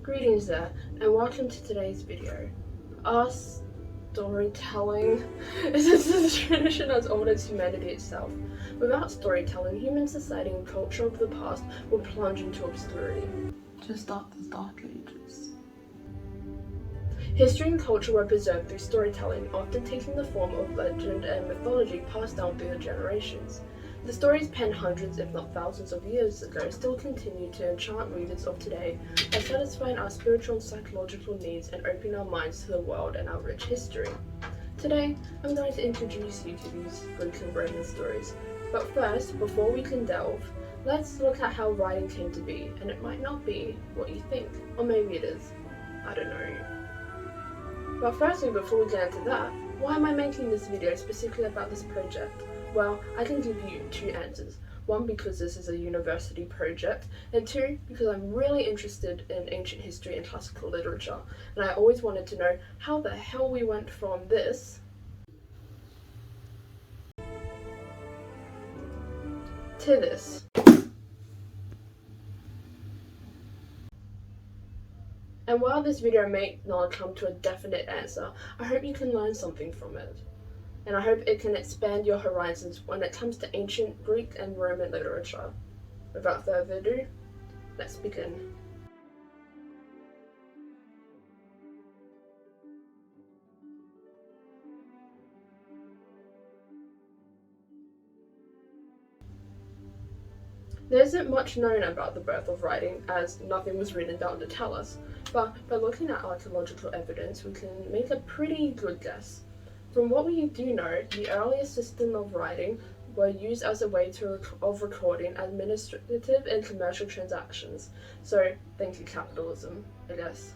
Greetings there, and welcome to today's video. Our storytelling is a tradition as old as humanity itself. Without storytelling, human society and culture of the past would plunge into obscurity. Just after the Dark Ages. History and culture were preserved through storytelling, often taking the form of legend and mythology passed down through the generations. The stories penned hundreds, if not thousands of years ago, still continue to enchant readers of today by satisfying our spiritual and psychological needs and opening our minds to the world and our rich history. Today, I'm going to introduce you to these Greek and Roman stories. But first, before we can delve, let's look at how writing came to be, and it might not be what you think, or maybe it is. I don't know. But firstly, before we get into that, why am I making this video specifically about this project? Well, I can give you two answers. One, because this is a university project, and two, because I'm really interested in ancient history and classical literature, and I always wanted to know how the hell we went from this to this. And while this video may not come to a definite answer, I hope you can learn something from it. And I hope it can expand your horizons when it comes to ancient Greek and Roman literature. Without further ado, let's begin. There isn't much known about the birth of writing, as nothing was written down to tell us, but by looking at archaeological evidence, we can make a pretty good guess. From what we do know, the earliest system of writing were used as a way of recording administrative and commercial transactions. So, thank you capitalism, I guess.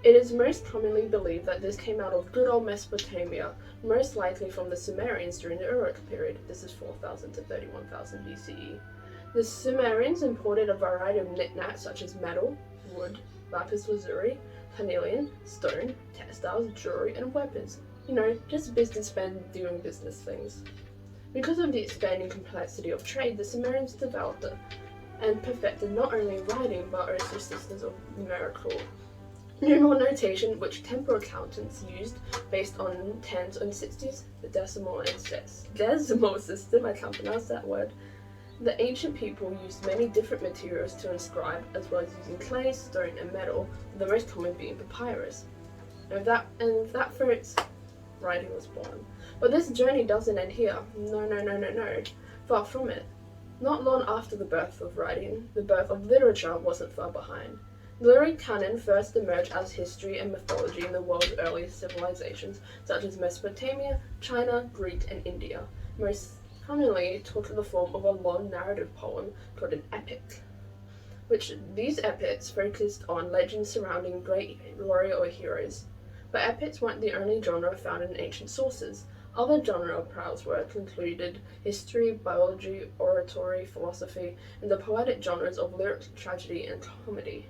It is most commonly believed that this came out of good old Mesopotamia, most likely from the Sumerians during the Uruk period. This is 4000 to 31,000 BCE. The Sumerians imported a variety of knickknacks such as metal, wood, lapis lazuli, carnelian, stone, textiles, jewelry, and weapons. You know, just businessmen doing business things. Because of the expanding complexity of trade, the Sumerians developed and perfected not only writing but also systems of numerical notation, which temporal accountants used based on tens and sixties, the decimal system, I can't pronounce that word. The ancient people used many different materials to inscribe, as well as using clay, stone, and metal, the most common being papyrus. And with that fruits, writing was born. But this journey doesn't end here. No. Far from it. Not long after the birth of writing, the birth of literature wasn't far behind. The literary canon first emerged as history and mythology in the world's earliest civilizations, such as Mesopotamia, China, Greek, and India. Most commonly took the form of a long narrative poem called an epic, which these epics focused on legends surrounding great warrior or heroes. But epics weren't the only genre found in ancient sources. Other genre of prose work included history, biology, oratory, philosophy, and the poetic genres of lyric, tragedy, and comedy.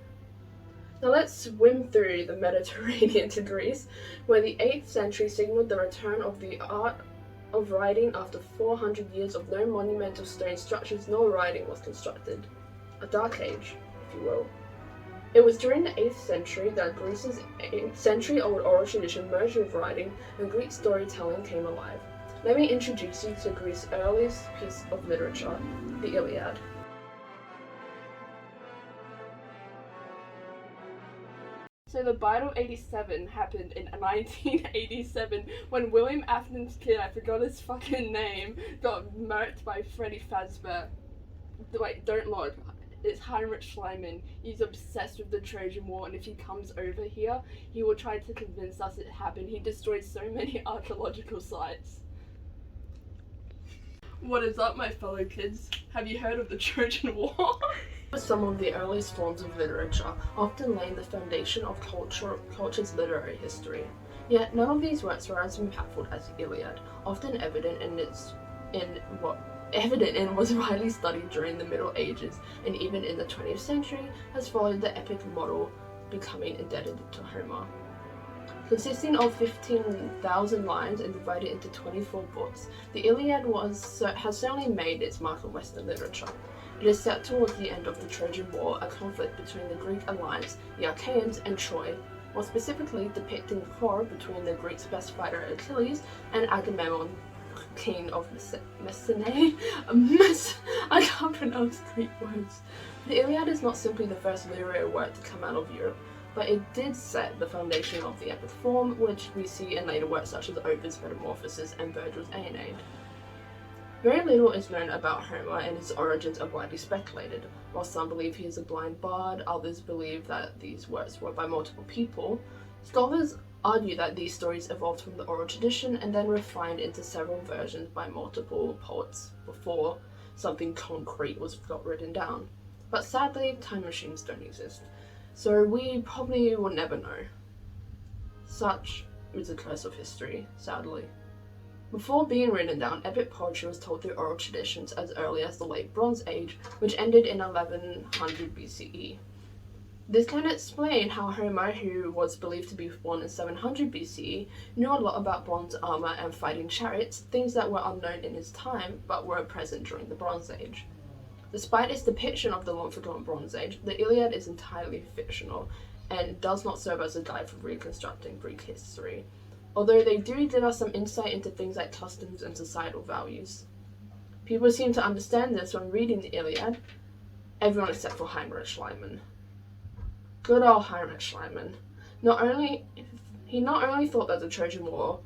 Now let's swim through the Mediterranean to Greece, where the 8th century signaled the return of the art of writing after 400 years of no monumental stone structures nor writing was constructed. A dark age, if you will. It was during the 8th century that Greece's century-old oral tradition merged with writing and Greek storytelling came alive. Let me introduce you to Greece's earliest piece of literature, the Iliad. So the Battle 87 happened in 1987 when William Afton's kid, I forgot his fucking name, got murked by Freddy Fazbear. Wait, don't look. It's Heinrich Schliemann. He's obsessed with the Trojan War, and if he comes over here, he will try to convince us it happened. He destroyed so many archaeological sites. What is up, my fellow kids? Have you heard of the Trojan War? Some of the earliest forms of literature, often laying the foundation of culture's literary history. Yet none of these works were as impactful as the Iliad, often evident and was widely studied during the Middle Ages, and even in the 20th century has followed the epic model, becoming indebted to Homer. Consisting of 15,000 lines and divided into 24 books, the Iliad has certainly made its mark in Western literature. It is set towards the end of the Trojan War, a conflict between the Greek alliance, the Achaeans, and Troy, more specifically depicting the quarrel between the Greeks' best fighter Achilles and Agamemnon, king of Messene. I can't pronounce Greek words. The Iliad is not simply the first literary work to come out of Europe, but it did set the foundation of the epic form, which we see in later works such as Ovid's Metamorphosis and Virgil's Aeneid. Very little is known about Homer, and his origins are widely speculated. While some believe he is a blind bard, others believe that these works were by multiple people. Scholars argue that these stories evolved from the oral tradition and then refined into several versions by multiple poets before something concrete got written down. But sadly, time machines don't exist, so we probably will never know. Such is the curse of history, sadly. Before being written down, epic poetry was told through oral traditions as early as the Late Bronze Age, which ended in 1100 BCE. This can explain how Homer, who was believed to be born in 700 BCE, knew a lot about bronze armor and fighting chariots, things that were unknown in his time but were present during the Bronze Age. Despite its depiction of the long-forgotten Bronze Age, the Iliad is entirely fictional and does not serve as a guide for reconstructing Greek history, although they do give us some insight into things like customs and societal values. People seem to understand this when reading the Iliad, everyone except for Heinrich Schliemann. Good old Heinrich Schliemann. He not only thought that the Trojan War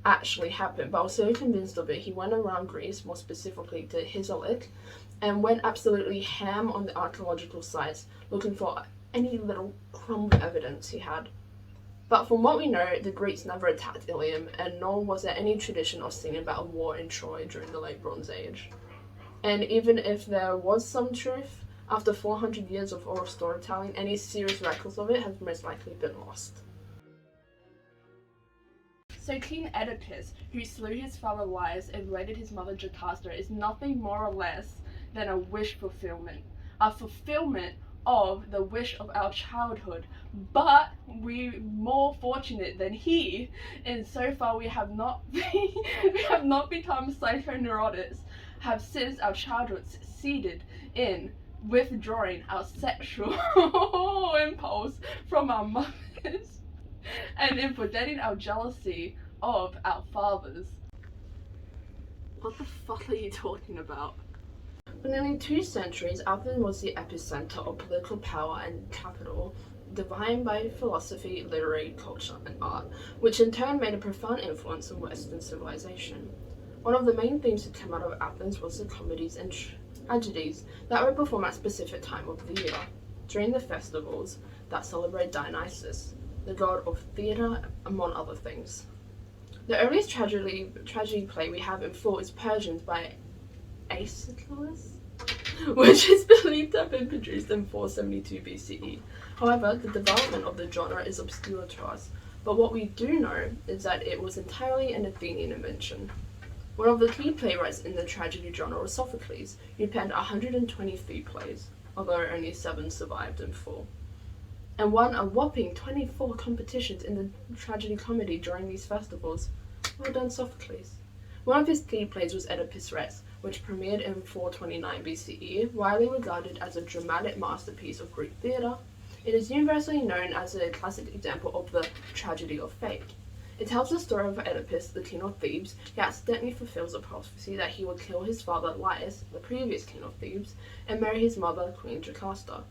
actually happened, but was so convinced of it, he went around Greece, more specifically to Herodotus, and went absolutely ham on the archaeological sites, looking for any little crumb of evidence he had. But from what we know, the Greeks never attacked Ilium, and nor was there any tradition of singing about a war in Troy during the Late Bronze Age. And even if there was some truth, after 400 years of oral storytelling, any serious records of it have most likely been lost. So King Oedipus, who slew his father Laius and wedded his mother Jocasta, is nothing more or less than a wish fulfillment. A fulfillment of the wish of our childhood, but we're more fortunate than he, and so far we have not become psychoneurotics, have since our childhood succeeded in withdrawing our sexual impulse from our mothers and in forgetting our jealousy of our fathers. What the fuck are you talking about? For nearly 2 centuries, Athens was the epicenter of political power and capital, defined by philosophy, literary, culture, and art, which in turn made a profound influence on Western civilization. One of the main themes that came out of Athens was the comedies and tragedies that were performed at a specific time of the year, during the festivals that celebrate Dionysus, the god of theatre, among other things. The earliest tragedy play we have in full is Persians by Aeschylus, which is believed to have been produced in 472 BCE. However, the development of the genre is obscure to us, but what we do know is that it was entirely an Athenian invention. One of the key playwrights in the tragedy genre was Sophocles, who penned 123 plays, although only 7 survived in full, and won a whopping 24 competitions in the tragedy comedy during these festivals. Well done, Sophocles. One of his key plays was Oedipus Rex, which premiered in 429 BCE, widely regarded as a dramatic masterpiece of Greek theatre. It is universally known as a classic example of the tragedy of fate. It tells the story of Oedipus, the king of Thebes, who accidentally fulfills a prophecy that he will kill his father Laius, the previous king of Thebes, and marry his mother, Queen Jocasta.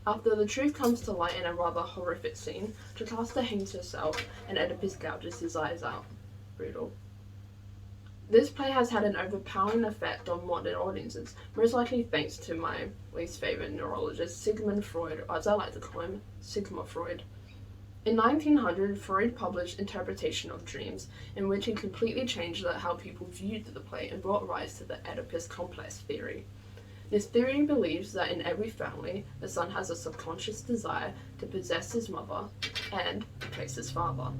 After the truth comes to light in a rather horrific scene, Jocasta hangs herself and Oedipus gouges his eyes out. Brutal. This play has had an overpowering effect on modern audiences, most likely thanks to my least favourite neurologist, Sigmund Freud, or as I like to call him, Sigma Freud. In 1900, Freud published Interpretation of Dreams, in which he completely changed how people viewed the play and brought rise to the Oedipus complex theory. This theory believes that in every family, the son has a subconscious desire to possess his mother and replace his father.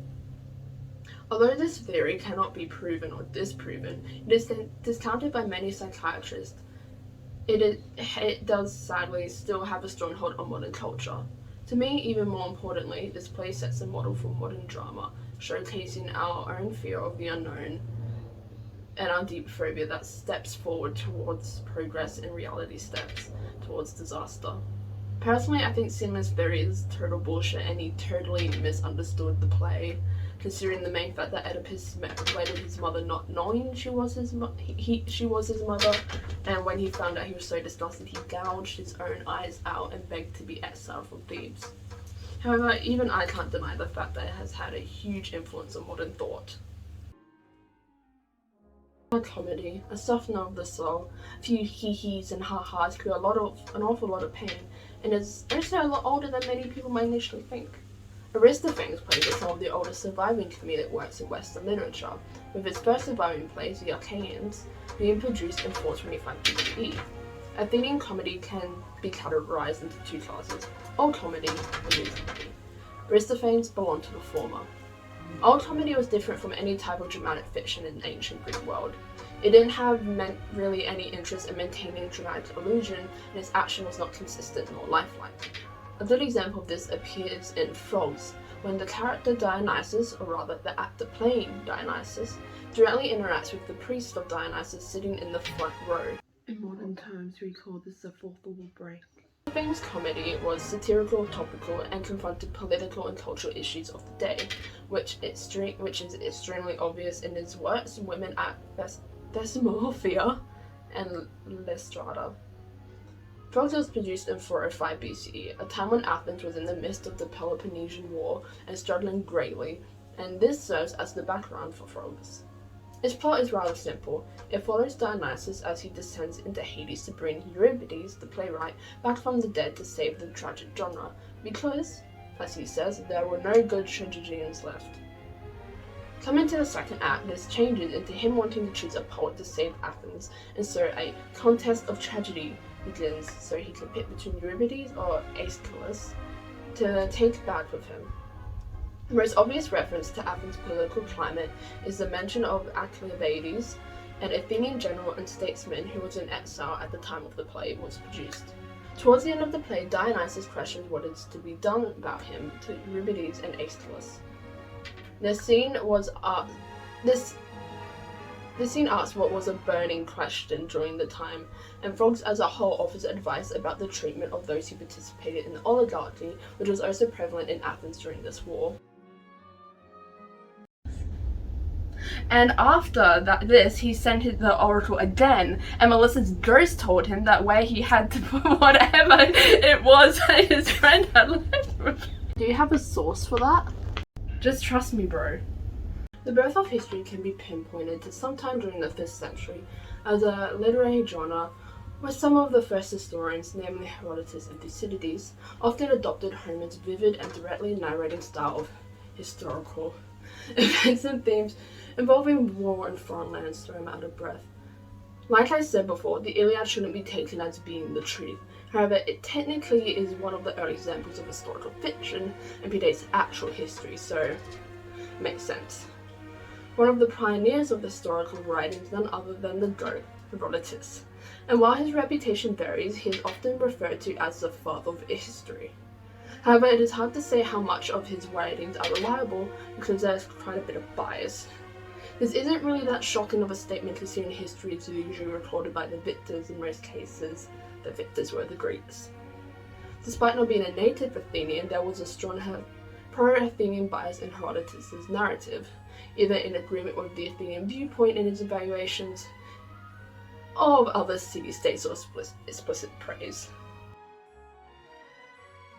Although this theory cannot be proven or disproven, it is discounted by many psychiatrists. It does sadly still have a strong hold on modern culture. To me, even more importantly, this play sets a model for modern drama, showcasing our own fear of the unknown and our deep phobia that steps forward towards progress and reality steps towards disaster. Personally, I think Simon's theory is total bullshit and he totally misunderstood the play, considering the main fact that Oedipus wedded his mother not knowing she was his mother, and when he found out he was so disgusted he gouged his own eyes out and begged to be exiled from Thebes. However, even I can't deny the fact that it has had a huge influence on modern thought. A comedy, a softener of the soul, a few hee-hees and ha-has clear an awful lot of pain, and is also a lot older than many people might initially think. Aristophanes plays is some of the oldest surviving comedic works in Western literature, with its first surviving plays, the Arcadians, being produced in 425 BCE. Athenian comedy can be categorized into two classes, Old Comedy and New Comedy. Aristophanes belonged to the former. Old Comedy was different from any type of dramatic fiction in the ancient Greek world. It didn't have really any interest in maintaining dramatic illusion, and its action was not consistent nor lifelike. A good example of this appears in Fagles, when the character Dionysus, or rather the actor playing Dionysus, directly interacts with the priest of Dionysus sitting in the front row. In modern terms, we call this a fourth wall break. Aristophanes' comedy was satirical, topical, and confronted political and cultural issues of the day, which is extremely obvious in his works, Women at Metamorphosis and Lystrata. Fagles was produced in 405 BCE, a time when Athens was in the midst of the Peloponnesian War and struggling greatly, and this serves as the background for Fagles. Its plot is rather simple. It follows Dionysus as he descends into Hades to bring Euripides, the playwright, back from the dead to save the tragic genre, because, as he says, there were no good tragedians left. Coming to the second act, this changes into him wanting to choose a poet to save Athens, and so a contest of tragedy begins so he can pick between Euripides or Aeschylus to take back with him. The most obvious reference to Athens' political climate is the mention of Alcibiades, an Athenian general and statesman who was in exile at the time of the play was produced. Towards the end of the play, Dionysus questions what is to be done about him to Euripides and Aeschylus. This scene asks what was a burning question during the time, and Fagles as a whole offers advice about the treatment of those who participated in the oligarchy, which was also prevalent in Athens during this war. And after this, he sent the oracle again, and Melissa's ghost told him that where he had to put whatever it was that his friend had left with. Do you have a source for that? Just trust me, bro. The birth of history can be pinpointed to sometime during the 5th century as a literary genre where some of the first historians, namely Herodotus and Thucydides, often adopted Homer's vivid and directly narrating style of historical events and themes involving war and foreign lands throw him out of breath. Like I said before, the Iliad shouldn't be taken as being the truth. However, it technically is one of the early examples of historical fiction and predates actual history, so it makes sense. One of the pioneers of historical writing is none other than the GOAT, Herodotus. And while his reputation varies, he is often referred to as the father of history. However, it is hard to say how much of his writings are reliable because there's quite a bit of bias. This isn't really that shocking of a statement considering history is usually recorded by the victors. In most cases, the victors were the Greeks. Despite not being a native Athenian, there was a strong pro-Athenian bias in Herodotus' narrative, either in agreement with the Athenian viewpoint in his evaluations of other city-states or explicit praise.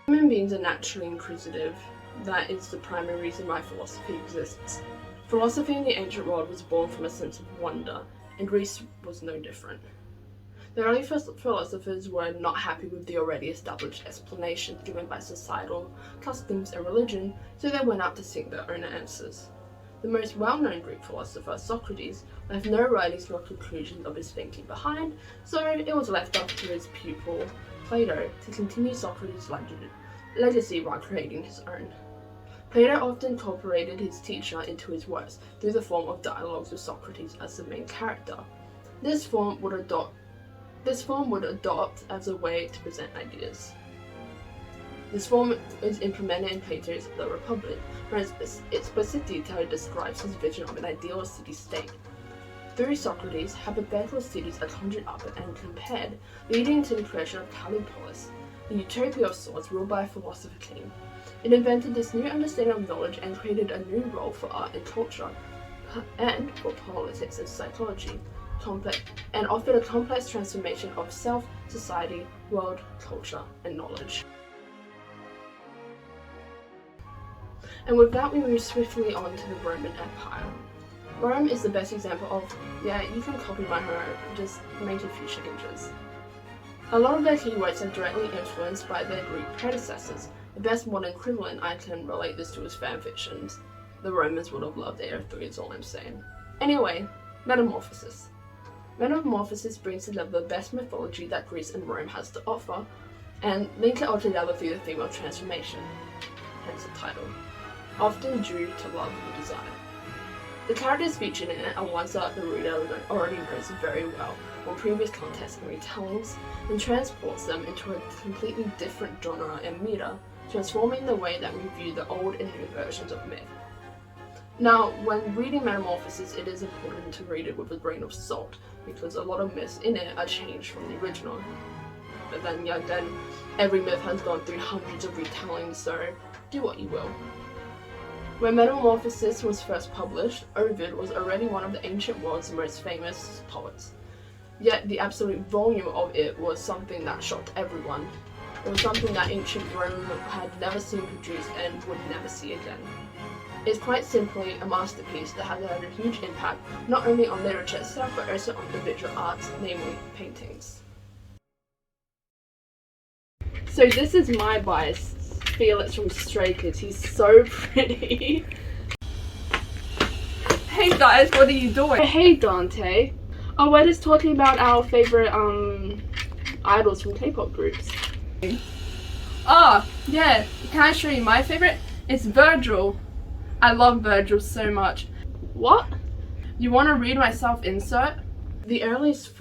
Human beings are naturally inquisitive. That is the primary reason why philosophy exists. Philosophy in the ancient world was born from a sense of wonder, and Greece was no different. The early philosophers were not happy with the already established explanations given by societal customs and religion, so they went out to seek their own answers. The most well-known Greek philosopher, Socrates, left no writings nor conclusions of his thinking behind, so it was left up to his pupil, Plato, to continue Socrates' legacy while creating his own. Plato often incorporated his teacher into his works through the form of dialogues with Socrates as the main character. This form would adopt as a way to present ideas. This form is implemented in Plato's The Republic, where in explicit detail he describes his vision of an ideal city-state. Through Socrates, hypothetical cities are conjured up and compared, leading to the creation of Callipolis, the utopia of sorts ruled by a philosopher king. It invented this new understanding of knowledge and created a new role for art and culture, and for politics and psychology, and offered a complex transformation of self, society, world, culture, and knowledge. And with that, we move swiftly on to the Roman Empire. Rome is the best example of, yeah, you can copy my home, just make a few changes. A lot of their keywords are directly influenced by their Greek predecessors. The best modern equivalent I can relate this to is fanfictions. The Romans would have loved AO3 is all I'm saying. Anyway, Metamorphosis. Metamorphosis brings together the best mythology that Greece and Rome has to offer, and link it all together through the theme of transformation, hence the title, often due to love and desire. The characters featured in it are ones that the reader already knows very well from previous contests and retellings, and transports them into a completely different genre and meter, transforming the way that we view the old and new versions of myth. Now, when reading Metamorphosis, it is important to read it with a grain of salt, because a lot of myths in it are changed from the original. But then every myth has gone through hundreds of retellings, so do what you will. When Metamorphosis was first published, Ovid was already one of the ancient world's most famous poets. Yet the absolute volume of it was something that shocked everyone. It was something that ancient Rome had never seen produced and would never see again. It's quite simply a masterpiece that has had a huge impact not only on literature itself but also on the visual arts, namely paintings. So this is my bias, Felix from Stray Kids. He's so pretty. Hey guys, what are you doing? Hey Dante. Oh, we're just talking about our favorite idols from K-pop groups. Oh, yeah, can I show you my favorite? It's Virgil. I love Virgil so much. What? You want to read my self-insert? The earliest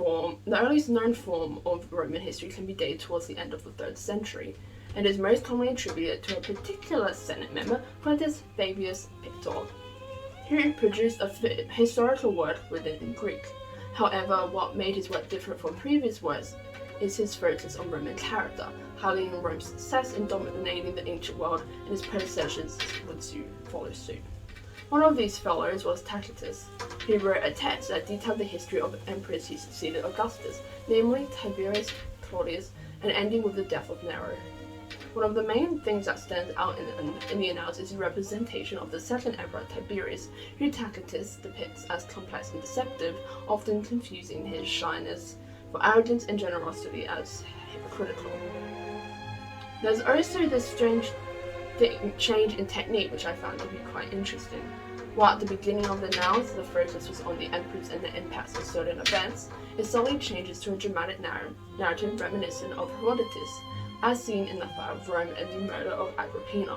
known form of Roman history can be dated towards the end of the 3rd century, and is most commonly attributed to a particular Senate member, Quintus Fabius Pictor, who produced a historical work written in Greek. However, what made his work different from previous works is his focus on Roman character, highlighting Rome's success in dominating the ancient world, and his predecessors would follow suit. One of these fellows was Tacitus, who wrote a text that detailed the history of emperors who succeeded Augustus, namely Tiberius, Claudius, and ending with the death of Nero. One of the main things that stands out in the Annals is the representation of the second emperor Tiberius, who Tacitus depicts as complex and deceptive, often confusing his shyness for arrogance and generosity as hypocritical. There's also this strange change in technique which I found to be quite interesting. While at the beginning of the Annals the focus was on the emperors and the impacts of certain events, it suddenly changes to a dramatic narrative reminiscent of Herodotus, as seen in the Fire of Rome and the murder of Agrippina.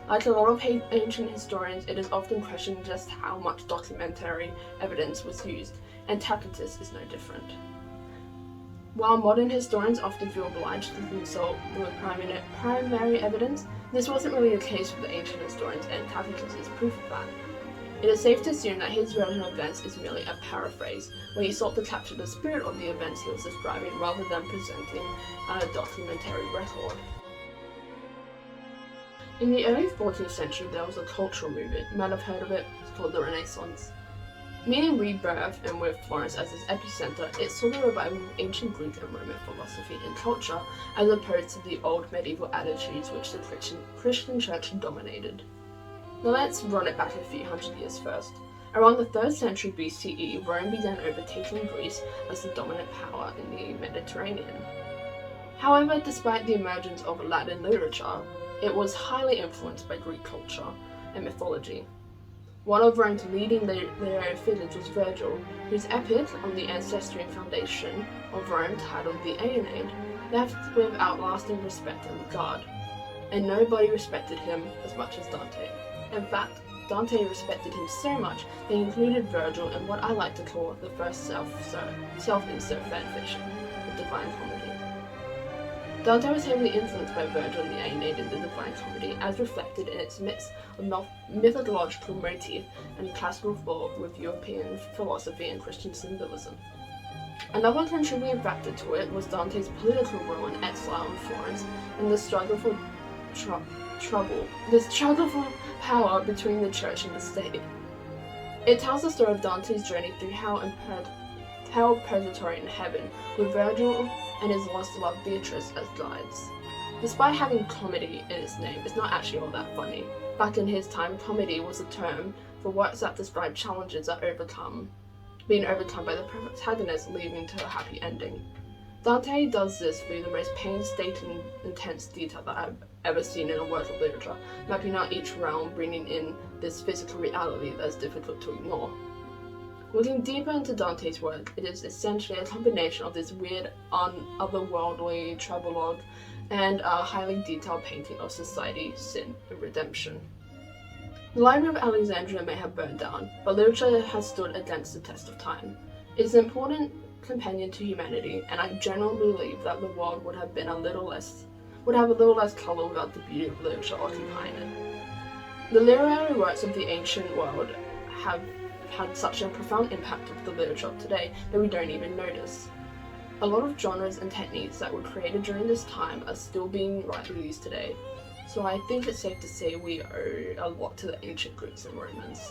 Like a lot of ancient historians, it is often questioned just how much documentary evidence was used, and Tacitus is no different. While modern historians often feel obliged to consult with primary evidence, this wasn't really the case with the ancient historians, and Tacitus is proof of that. It is safe to assume that his version of events is merely a paraphrase, where he sought to capture the spirit of the events he was describing rather than presenting a documentary record. In the early 14th century, there was a cultural movement, you might have heard of it, it's called the Renaissance. Meaning rebirth, and with Florence as its epicenter, it saw the revival of ancient Greek and Roman philosophy and culture, as opposed to the old medieval attitudes which the Christian church dominated. Now let's run it back a few hundred years first. Around the 3rd century BCE, Rome began overtaking Greece as the dominant power in the Mediterranean. However, despite the emergence of Latin literature, it was highly influenced by Greek culture and mythology. One of Rome's leading literary figures was Virgil, whose epic on the ancestry and foundation of Rome, titled the Aeneid, left with outlasting respect and regard, and nobody respected him as much as Dante. In fact, Dante respected him so much that he included Virgil in what I like to call the first self-insert fanfiction, the Divine Comedy. Dante was heavily influenced by Virgil and the Aeneid in the Divine Comedy, as reflected in its mix of mythological motif and classical thought with European philosophy and Christian symbolism. Another contributing factor to it was Dante's political role in exile in Florence and the struggle for power between the church and the state. It tells the story of Dante's journey through hell and purgatory in heaven, with Virgil and his lost love Beatrice as guides. Despite having comedy in its name, it's not actually all that funny. Back in his time, comedy was a term for works that describe challenges that being overcome by the protagonist, leading to a happy ending. Dante does this through the most painstaking, intense detail that I've ever seen in a work of literature, mapping out each realm, bringing in this physical reality that's difficult to ignore. Looking deeper into Dante's work, it is essentially a combination of this weird, otherworldly travelogue and a highly detailed painting of society, sin, and redemption. The Library of Alexandria may have burned down, but literature has stood against the test of time. It is an important companion to humanity, and I generally believe that the world would have a little less colour without the beauty of literature occupying it. The literary works of the ancient world have had such a profound impact on the literature of today that we don't even notice. A lot of genres and techniques that were created during this time are still being rightly used today, so I think it's safe to say we owe a lot to the ancient Greeks and Romans.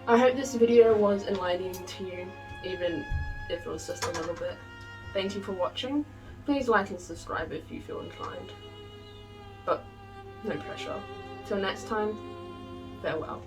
I hope this video was enlightening to you, even if it was just a little bit. Thank you for watching. Please like and subscribe if you feel inclined. But no pressure. Till next time, farewell.